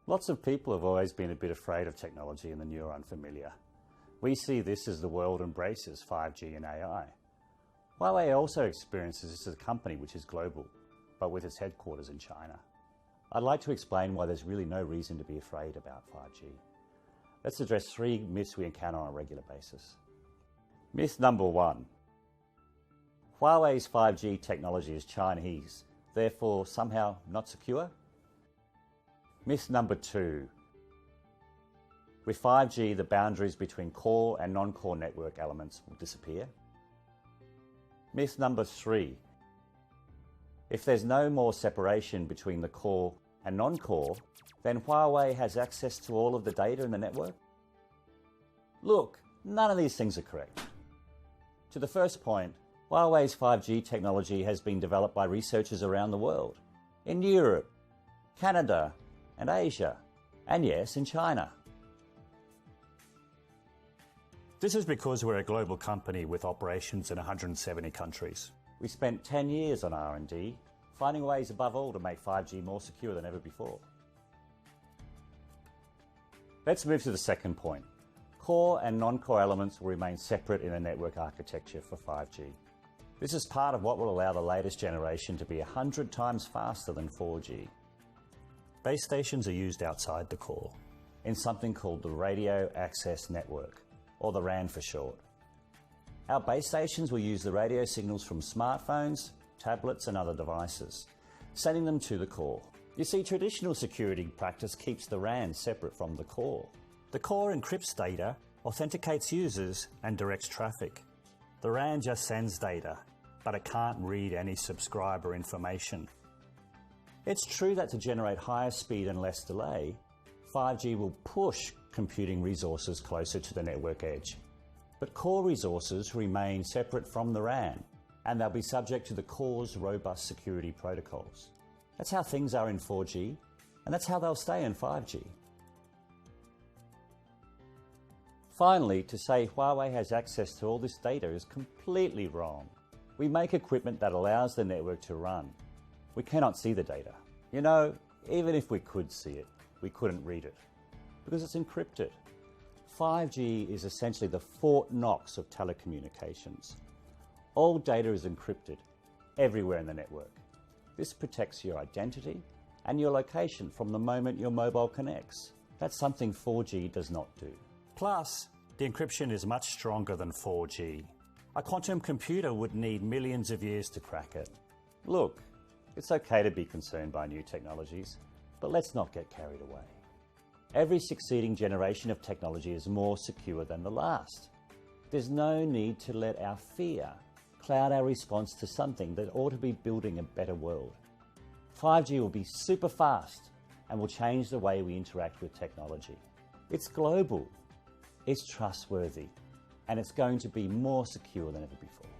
Lots of people have always been a bit afraid of technology and the new or unfamiliar. We see this as the world embraces 5G and AI. Huawei also experiences this as a company which is global, but with its headquarters in China. I'd like to explain why there's really no reason to be afraid about 5G. Let's address 3 myths we encounter on a regular basis. Myth number 1. Huawei's 5G technology is Chinese, therefore somehow not secure? Myth number 2. With 5G, the boundaries between core and non-core network elements will disappear. Myth number 3. If there's no more separation between the core and non-core, then Huawei has access to all of the data in the network? Look, none of these things are correct. To the first point, Huawei's 5G technology has been developed by researchers around the world, in Europe, Canada, and Asia, and yes, in China. This is because we're a global company with operations in 170 countries. We spent 10 years on R&D, finding ways above all to make 5G more secure than ever before. Let's move to the second point. Core and non-core elements will remain separate in the network architecture for 5G. This is part of what will allow the latest generation to be 100 times faster than 4G. Base stations are used outside the core, in something called the Radio Access Network, or the RAN for short. Our base stations will use the radio signals from smartphones, tablets and other devices, sending them to the core. You see, traditional security practice keeps the RAN separate from the core. The core encrypts data, authenticates users and directs traffic. The RAN just sends data, but it can't read any subscriber information. It's true that to generate higher speed and less delay, 5G will push computing resources closer to the network edge. But core resources remain separate from the RAN, and they'll be subject to the core's robust security protocols. That's how things are in 4G, and that's how they'll stay in 5G. Finally, to say Huawei has access to all this data is completely wrong. We make equipment that allows the network to run. We cannot see the data. You know, even if we could see it, we couldn't read it, because it's encrypted. 5G is essentially the Fort Knox of telecommunications. All data is encrypted, everywhere in the network. This protects your identity and your location from the moment your mobile connects. That's something 4G does not do. Plus, the encryption is much stronger than 4G. A quantum computer would need millions of years to crack it. Look, it's okay to be concerned by new technologies, but let's not get carried away. Every succeeding generation of technology is more secure than the last. There's no need to let our fear cloud our response to something that ought to be building a better world. 5G will be super fast and will change the way we interact with technology. It's global, it's trustworthy, and it's going to be more secure than ever before.